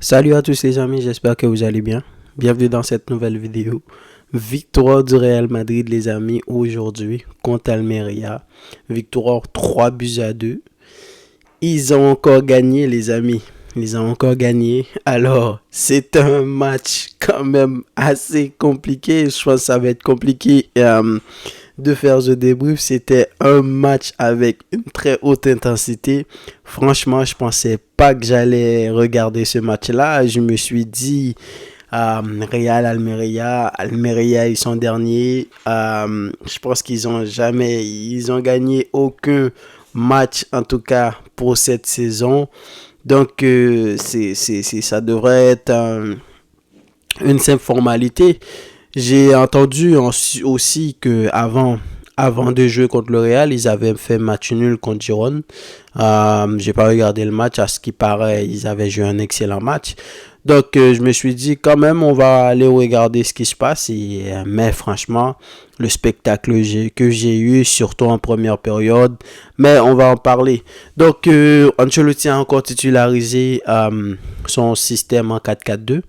Salut à tous les amis, j'espère que vous allez bien. Bienvenue dans cette nouvelle vidéo. Victoire du Real Madrid les amis aujourd'hui contre Almeria. Victoire 3 buts à 2. Ils ont encore gagné les amis. Ils ont encore gagné. Alors, c'est un match quand même assez compliqué. Je pense que ça va être compliqué de faire ce débrief. C'était un match avec une très haute intensité. Franchement, je pensais pas que j'allais regarder ce match-là. Je me suis dit, Real, Almeria, ils sont derniers. Je pense ils ont gagné aucun match, en tout cas pour cette saison. Donc, ça devrait être une simple formalité. J'ai entendu aussi que avant de jouer contre le Real, ils avaient fait match nul contre Girone. J'ai pas regardé le match. À ce qui paraît, ils avaient joué un excellent match. Donc, je me suis dit, quand même, on va aller regarder ce qui se passe. Mais franchement, le spectacle que j'ai eu, surtout en première période, mais on va en parler. Donc, Ancelotti a encore titularisé son système en 4-4-2,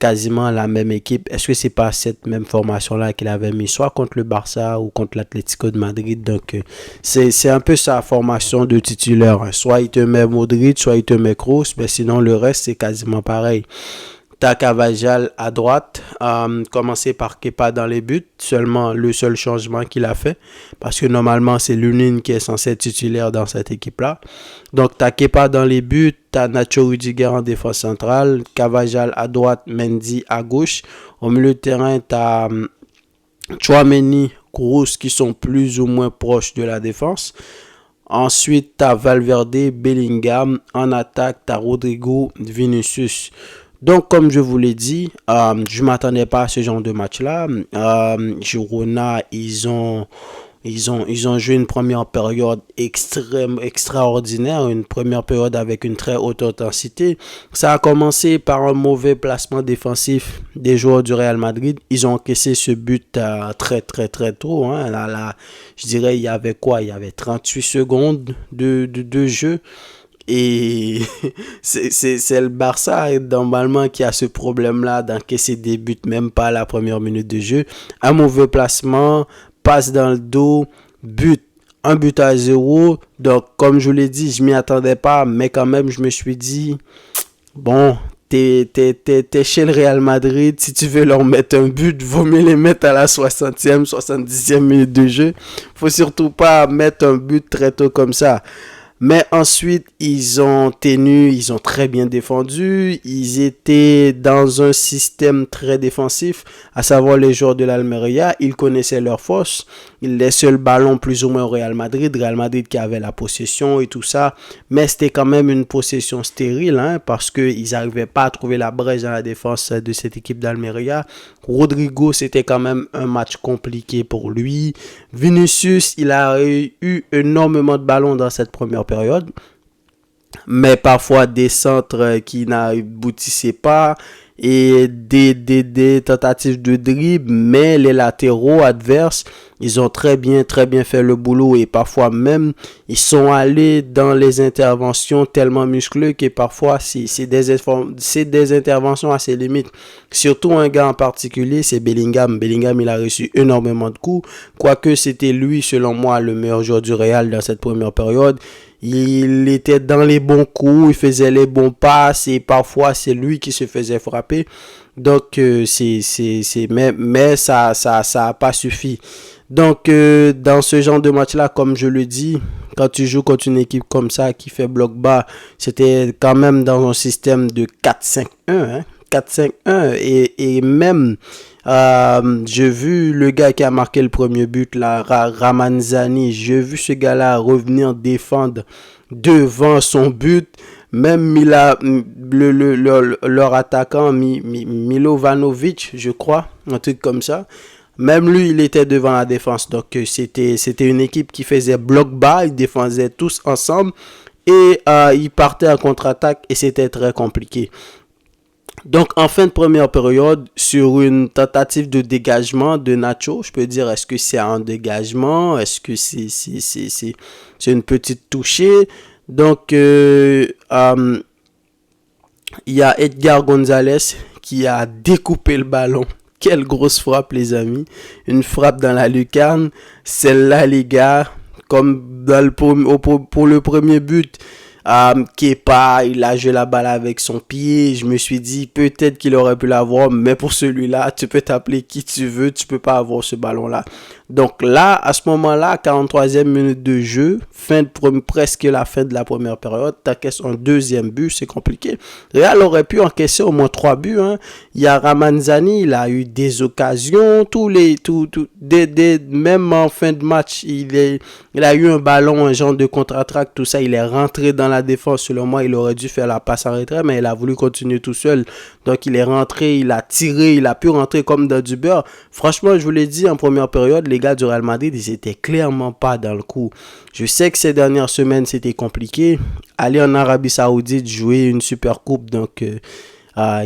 quasiment la même équipe. Est-ce que c'est pas cette même formation-là qu'il avait mis soit contre le Barça ou contre l'Atlético de Madrid? Donc, c'est un peu sa formation de titulaire. Soit il te met Modric, soit il te met Kroos, mais sinon le reste, c'est quasiment pareil. T'as Carvajal à droite, commencer par Kepa dans les buts, seulement le seul changement qu'il a fait, parce que normalement c'est l'une qui est censé être titulaire dans cette équipe-là. Donc t'as Kepa dans les buts, t'as Nacho Rudiger en défense centrale, Carvajal à droite, Mendy à gauche. Au milieu de terrain, t'as Tchouaméni, Kroos qui sont plus ou moins proches de la défense. Ensuite, t'as Valverde, Bellingham. En attaque, t'as Rodrigo, Vinicius. Donc, comme je vous l'ai dit, je ne m'attendais pas à ce genre de match-là. Girona, ils ont joué une première période extraordinaire, une première période avec une très haute intensité. Ça a commencé par un mauvais placement défensif des joueurs du Real Madrid. Ils ont encaissé ce but très tôt. Hein. Là, je dirais, il y avait quoi? Il y avait 38 secondes de jeu. Et c'est le Barça normalement qui a ce problème-là d'encaisser des buts, même pas à la première minute de jeu. Un mauvais placement, passe dans le dos, but. Un but à 0. Donc, comme je vous l'ai dit, je m'y attendais pas, mais quand même, je me suis dit, bon, t'es chez le Real Madrid, si tu veux leur mettre un but, vaut mieux les mettre à la 60e, 70e minute de jeu. Faut surtout pas mettre un but très tôt comme ça. Mais ensuite, ils ont très bien défendu. Ils étaient dans un système très défensif, à savoir les joueurs de l'Almeria. Ils connaissaient leurs forces. Ils laissaient le ballon plus ou moins au Real Madrid. Real Madrid qui avait la possession et tout ça. Mais c'était quand même une possession stérile, hein, parce qu'ils n'arrivaient pas à trouver la brèche dans la défense de cette équipe d'Almeria. Rodrigo, c'était quand même un match compliqué pour lui. Vinicius, il a eu énormément de ballons dans cette première période, mais parfois des centres qui n'aboutissaient pas et des tentatives de dribble, mais les latéraux adverses, ils ont très bien fait le boulot et parfois même ils sont allés dans les interventions tellement musclées que parfois c'est des interventions à ses limites. Surtout un gars en particulier, c'est Bellingham. Bellingham, il a reçu énormément de coups, quoique c'était lui selon moi le meilleur joueur du Real dans cette première période. Il était dans les bons coups, il faisait les bons passes et parfois c'est lui qui se faisait frapper. Donc mais ça a pas suffi. Donc dans ce genre de match-là, comme je le dis, quand tu joues contre une équipe comme ça qui fait bloc bas, c'était quand même dans un système de 4-5-1, hein, 4-5-1 et même j'ai vu le gars qui a marqué le premier but là, Ramanzani, j'ai vu ce gars-là revenir défendre devant son but. Même leur attaquant Milovanovic, je crois, un truc comme ça. Même lui, il était devant la défense. Donc c'était une équipe qui faisait bloc bas, ils défendaient tous ensemble et ils partaient en contre-attaque et c'était très compliqué. Donc, en fin de première période, sur une tentative de dégagement de Nacho, je peux dire, est-ce que c'est un dégagement? Est-ce que c'est une petite touchée? Donc, Il y a Edgar Gonzalez qui a découpé le ballon. Quelle grosse frappe, les amis. Une frappe dans la lucarne. Celle-là, les gars, comme dans pour le premier but, Kepa, il a joué la balle avec son pied. Je me suis dit, peut-être qu'il aurait pu l'avoir, mais pour celui-là, tu peux t'appeler qui tu veux, tu peux pas avoir ce ballon-là. Donc là, à ce moment-là, 43e minute de jeu, presque la fin de la première période, t'encaisses un deuxième but, c'est compliqué. Real aurait pu encaisser au moins 3 buts. Hein. Il y a Ramanzani, il a eu des occasions, même en fin de match, il a eu un ballon, un genre de contre-attaque, tout ça, il est rentré dans la défense. Selon moi, il aurait dû faire la passe en retrait, mais il a voulu continuer tout seul. Donc il est rentré, il a tiré, il a pu rentrer comme dans du beurre. Franchement, je vous l'ai dit en première période, les gars du Real Madrid, ils étaient clairement pas dans le coup. Je sais que ces dernières semaines, c'était compliqué. Aller en Arabie Saoudite, jouer une super coupe, donc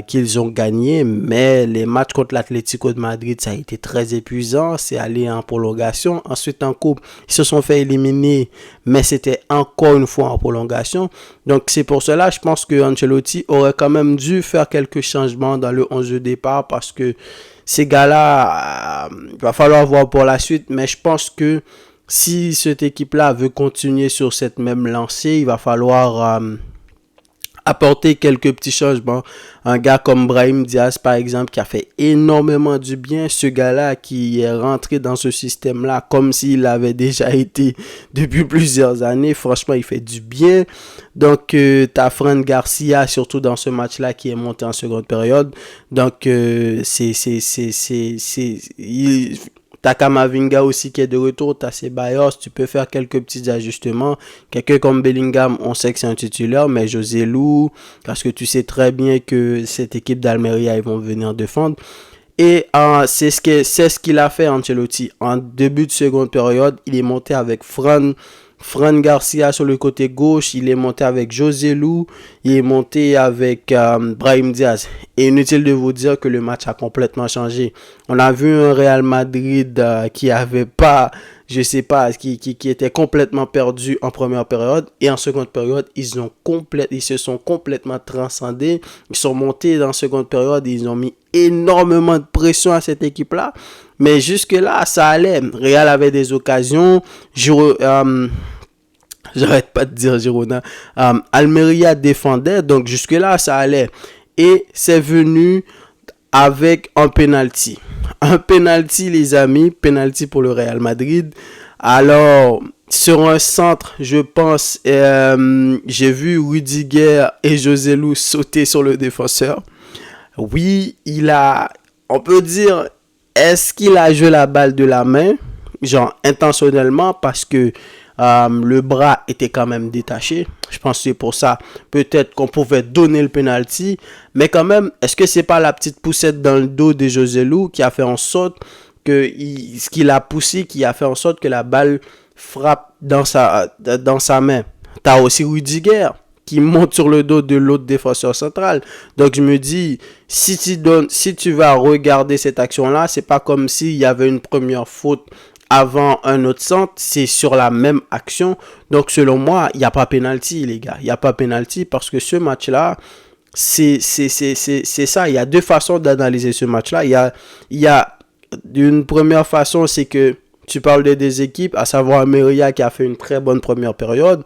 qu'ils ont gagné, mais les matchs contre l'Atlético de Madrid, ça a été très épuisant. C'est allé en prolongation. Ensuite, en coupe, ils se sont fait éliminer, mais c'était encore une fois en prolongation. Donc, c'est pour cela, je pense que Ancelotti aurait quand même dû faire quelques changements dans le 11 de départ parce que ces gars-là, il va falloir voir pour la suite, mais je pense que si cette équipe-là veut continuer sur cette même lancée, il va falloir apporter quelques petits changements. Un gars comme Brahim Diaz, par exemple, qui a fait énormément du bien. Ce gars-là qui est rentré dans ce système-là comme s'il avait déjà été depuis plusieurs années. Franchement, il fait du bien. Donc, t'as Fran Garcia, surtout dans ce match-là, qui est monté en seconde période. Donc, t'as Kamavinga aussi qui est de retour, t'as Ceballos, tu peux faire quelques petits ajustements. Quelqu'un comme Bellingham, on sait que c'est un titulaire, mais Joselu, parce que tu sais très bien que cette équipe d'Almeria, ils vont venir défendre. Et c'est ce qu'il a fait Ancelotti. En début de seconde période, il est monté avec Fran Garcia sur le côté gauche, il est monté avec Joselu, il est monté avec Brahim Diaz. Et inutile de vous dire que le match a complètement changé. On a vu un Real Madrid qui avait pas, je sais pas, qui était complètement perdu en première période. Et en seconde période, ils se sont complètement transcendés. Ils sont montés dans la seconde période et ils ont mis énormément de pression à cette équipe-là. Mais jusque-là, ça allait. Real avait des occasions. J'arrête pas de dire Girona. Almeria défendait. Donc jusque-là, ça allait. Et c'est venu avec un penalty. Un penalty, les amis. Penalty pour le Real Madrid. Alors, sur un centre, je pense, j'ai vu Rudiger et Joselu sauter sur le défenseur. Oui, on peut dire, est-ce qu'il a joué la balle de la main, genre intentionnellement, parce que le bras était quand même détaché. Je pense que c'est pour ça, peut-être qu'on pouvait donner le penalty, mais quand même, est-ce que c'est pas la petite poussette dans le dos de Joselu qui a fait en sorte que ce qu'il a poussé, qui a fait en sorte que la balle frappe dans sa main. T'as aussi Rudiger qui monte sur le dos de l'autre défenseur central. Donc je me dis, si tu vas regarder cette action-là, c'est pas comme s'il y avait une première faute avant un autre centre, c'est sur la même action. Donc selon moi, il n'y a pas penalty, les gars. Il n'y a pas penalty parce que ce match-là, c'est ça. Il y a deux façons d'analyser ce match-là. Il y a une première façon, c'est que tu parles de des équipes, à savoir Almeria qui a fait une très bonne première période,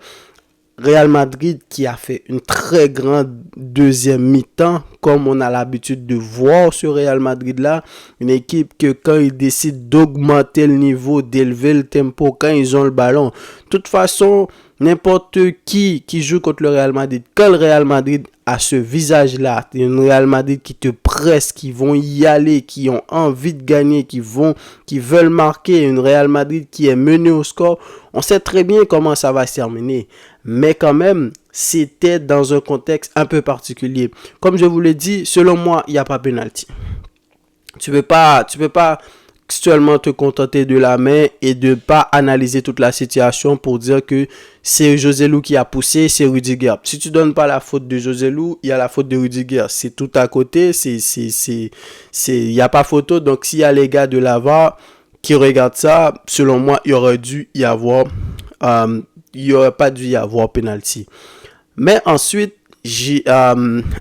Real Madrid qui a fait une très grande deuxième mi-temps, comme on a l'habitude de voir ce Real Madrid-là. Une équipe que quand ils décident d'augmenter le niveau, d'élever le tempo, quand ils ont le ballon, de toute façon, n'importe qui joue contre le Real Madrid, quand le Real Madrid a ce visage-là, un Real Madrid qui te presse, qui vont y aller, qui ont envie de gagner, qui veulent marquer, un Real Madrid qui est mené au score, on sait très bien comment ça va se terminer. Mais quand même, c'était dans un contexte un peu particulier. Comme je vous l'ai dit, selon moi, il n'y a pas penalty. Tu peux pas actuellement te contenter de la main et de pas analyser toute la situation pour dire que c'est Joselu qui a poussé, c'est Rudiger. Si tu donnes pas la faute de Joselu, il y a la faute de Rudiger. C'est tout à côté, il y a pas photo. Donc s'il y a les gars de l'avant qui regardent ça, selon moi, il aurait pas dû y avoir penalty. Mais ensuite,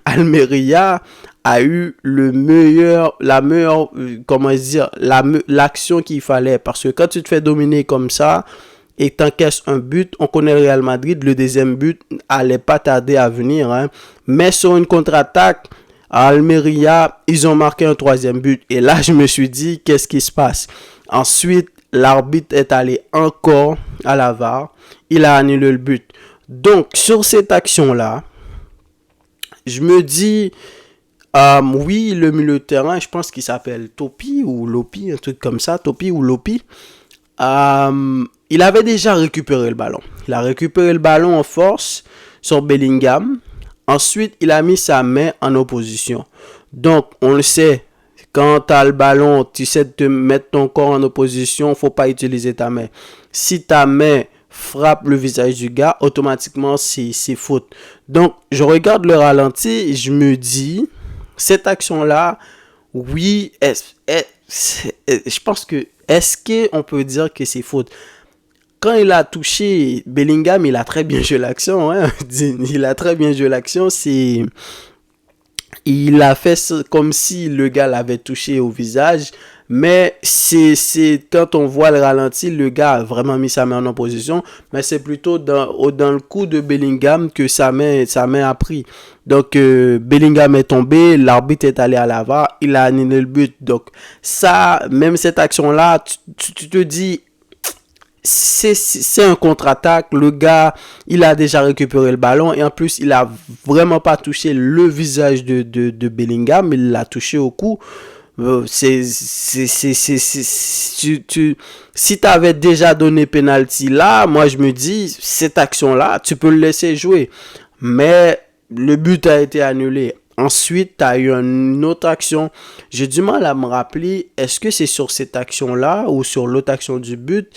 Almeria a eu la meilleure, comment dire, l'action qu'il fallait. Parce que quand tu te fais dominer comme ça et t'encaisses un but, on connaît le Real Madrid, le deuxième but allait pas tarder à venir. Hein. Mais sur une contre-attaque, à Almeria, ils ont marqué un troisième but. Et là, je me suis dit, qu'est-ce qui se passe? Ensuite, l'arbitre est allé encore à la VAR. Il a annulé le but. Donc, sur cette action-là, je me dis, oui, le milieu de terrain, je pense qu'il s'appelle Topi ou Lopi, un truc comme ça, Topi ou Lopi. Il avait déjà récupéré le ballon. Il a récupéré le ballon en force sur Bellingham. Ensuite, il a mis sa main en opposition. Donc, on le sait, quand tu as le ballon, tu sais de te mettre ton corps en opposition, il ne faut pas utiliser ta main. Si ta main frappe le visage du gars, automatiquement, c'est faute. Donc, je regarde le ralenti et je me dis, cette action-là, oui, je pense que, est-ce qu'on peut dire que c'est faute? Quand il a touché Bellingham, il a très bien joué l'action. Hein? Il a très bien joué l'action. Il a fait comme si le gars l'avait touché au visage. Mais c'est quand on voit le ralenti, le gars a vraiment mis sa main en opposition. Mais c'est plutôt dans le coup de Bellingham que sa main a pris. Donc Bellingham est tombé, l'arbitre est allé à la VAR, il a annulé le but. Donc ça, même cette action-là, tu te dis... C'est un contre-attaque. Le gars, il a déjà récupéré le ballon et en plus, il a vraiment pas touché le visage de Bellingham. Il l'a touché au cou. Si tu avais déjà donné penalty là, moi je me dis, cette action-là, tu peux le laisser jouer. Mais le but a été annulé. Ensuite, tu as eu une autre action. J'ai du mal à me rappeler, est-ce que c'est sur cette action-là ou sur l'autre action du but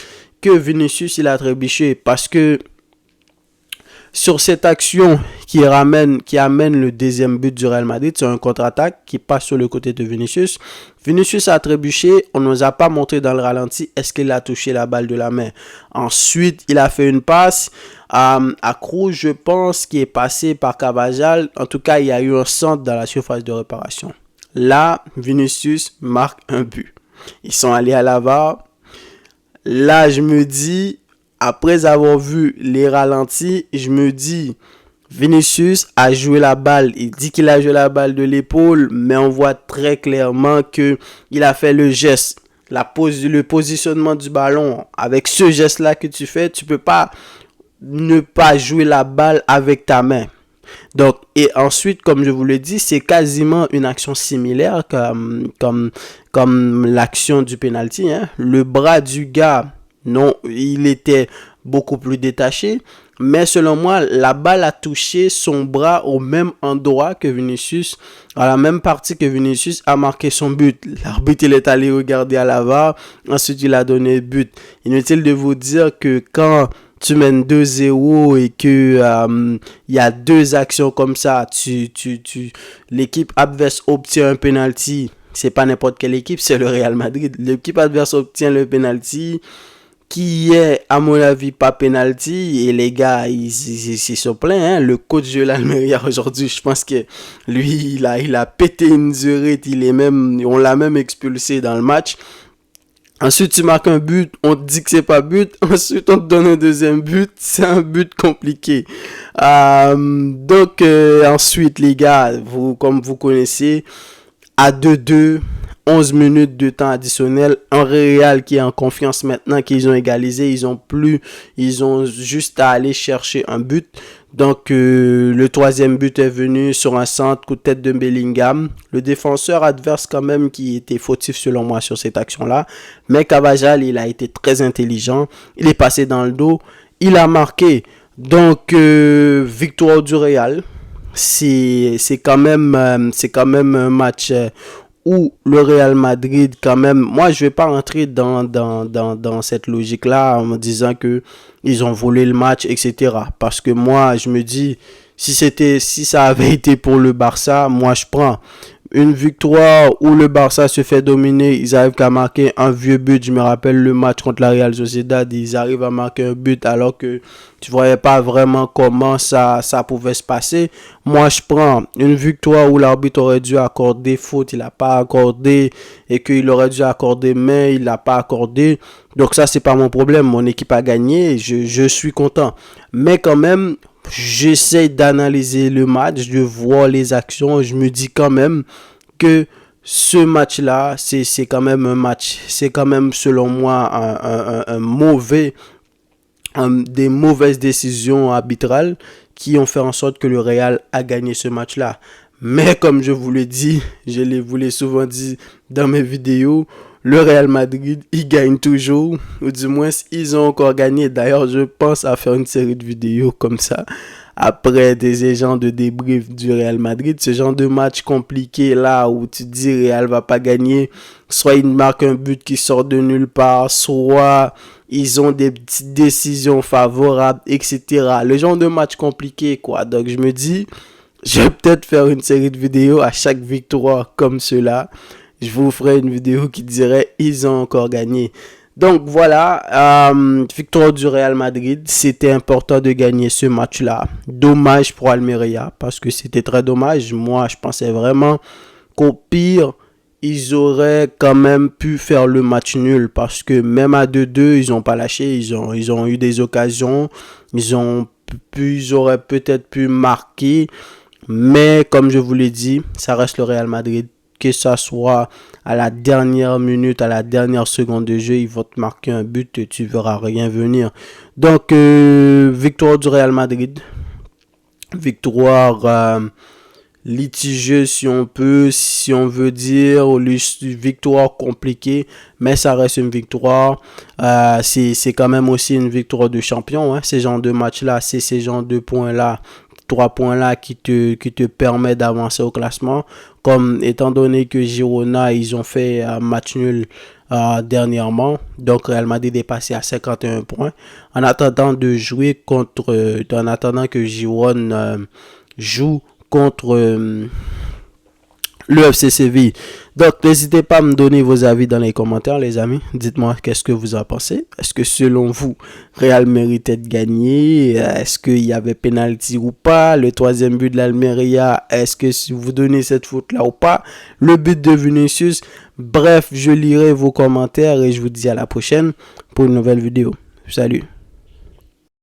que Vinicius il a trébuché, parce que sur cette action qui amène le deuxième but du Real Madrid, c'est un contre-attaque qui passe sur le côté de Vinicius. Vinicius a trébuché, on ne nous a pas montré dans le ralenti est-ce qu'il a touché la balle de la main. Ensuite, il a fait une passe à Cruz, je pense, qui est passé par Carvajal. En tout cas, il y a eu un centre dans la surface de réparation. Là, Vinicius marque un but. Ils sont allés à la VAR. Là, je me dis, après avoir vu les ralentis, je me dis, Vinicius a joué la balle. Il dit qu'il a joué la balle de l'épaule, mais on voit très clairement qu'il a fait le geste. Le positionnement du ballon. Avec ce geste-là que tu fais, tu peux pas ne pas jouer la balle avec ta main. Donc, et ensuite, comme je vous l'ai dit, c'est quasiment une action similaire comme l'action du penalty. Hein. Le bras du gars, non, il était beaucoup plus détaché. Mais selon moi, la balle a touché son bras au même endroit que Vinicius, à la même partie que Vinicius a marqué son but. L'arbitre, il est allé regarder à la VAR, ensuite il a donné le but. Inutile de vous dire que quand tu mènes 2-0 et que y a deux actions comme ça, l'équipe adverse obtient un penalty. C'est pas n'importe quelle équipe, c'est le Real Madrid. L'équipe adverse obtient le penalty qui est, à mon avis, pas penalty. Et les gars, ils sont pleins. Hein. Le coach de l'Almeria aujourd'hui, je pense que lui, il a pété une zurette. On l'a même expulsé dans le match. Ensuite, tu marques un but, on te dit que c'est pas but. Ensuite, on te donne un deuxième but. C'est un but compliqué. Ensuite, les gars, comme vous connaissez, à 2-2, 11 minutes de temps additionnel. Un Real qui est en confiance maintenant qu'ils ont égalisé. Ils ont juste à aller chercher un but. Donc, le troisième but est venu sur un centre, coup de tête de Bellingham. Le défenseur adverse quand même qui était fautif selon moi sur cette action-là. Mais Carvajal, il a été très intelligent. Il est passé dans le dos. Il a marqué. Donc, victoire du Real. C'est quand même un match où le Real Madrid quand même, moi je vais pas rentrer dans cette logique là en me disant que ils ont volé le match, etc. Parce que moi je me dis, si ça avait été pour le Barça, moi je prends une victoire où le Barça se fait dominer, ils arrivent qu'à marquer un vieux but. Je me rappelle le match contre la Real Sociedad, ils arrivent à marquer un but alors que Tu voyais pas vraiment comment ça pouvait se passer. Moi, je prends une victoire où l'arbitre aurait dû accorder faute, il n'a pas accordé, et qu'il aurait dû accorder main, il l'a pas accordé. Donc ça, c'est pas mon problème. Mon équipe a gagné, je suis content. Mais quand même, j'essaie d'analyser le match, de voir les actions. Je me dis quand même que ce match-là, c'est quand même un match. C'est quand même, selon moi, un mauvais, des mauvaises décisions arbitrales qui ont fait en sorte que le Real a gagné ce match-là. Mais comme je vous l'ai dit, vous l'ai souvent dit dans mes vidéos, le Real Madrid, il gagne toujours, ou du moins, ils ont encore gagné. D'ailleurs, je pense à faire une série de vidéos comme ça, après des gens de débrief du Real Madrid. Ce genre de match compliqué là, où tu dis Real va pas gagner, soit il marque un but qui sort de nulle part, soit ils ont des petites décisions favorables, etc. Le genre de match compliqué, quoi. Donc, je me dis, je vais peut-être faire une série de vidéos à chaque victoire comme cela. Je vous ferai une vidéo qui dirait ils ont encore gagné. Donc voilà, victoire du Real Madrid. C'était important de gagner ce match-là. Dommage pour Almeria parce que c'était très dommage. Moi, je pensais vraiment qu'au pire, ils auraient quand même pu faire le match nul parce que même à 2-2, ils n'ont pas lâché. Ils ont eu des occasions. Ils auraient peut-être pu marquer. Mais comme je vous l'ai dit, ça reste le Real Madrid. Que ça soit à la dernière minute, à la dernière seconde de jeu, ils vont te marquer un but et tu verras rien venir. Donc, victoire du Real Madrid. Victoire litigieuse si on veut dire, ou victoire compliquée, mais ça reste une victoire. C'est quand même aussi une victoire de champion, hein. Ces genres de matchs-là, c'est ces genres de points-là, 3 points-là qui te permet d'avancer au classement. Comme étant donné que Girona, ils ont fait un match nul dernièrement, donc Real Madrid est passé à 51 points. En attendant de jouer en attendant que Girona joue contre le FC Séville. Donc, n'hésitez pas à me donner vos avis dans les commentaires, les amis. Dites-moi qu'est-ce que vous en pensez. Est-ce que selon vous, Real méritait de gagner? Est-ce qu'il y avait penalty ou pas? Le troisième but de l'Almeria, est-ce que vous donnez cette faute-là ou pas? Le but de Vinicius. Bref, je lirai vos commentaires et je vous dis à la prochaine pour une nouvelle vidéo. Salut!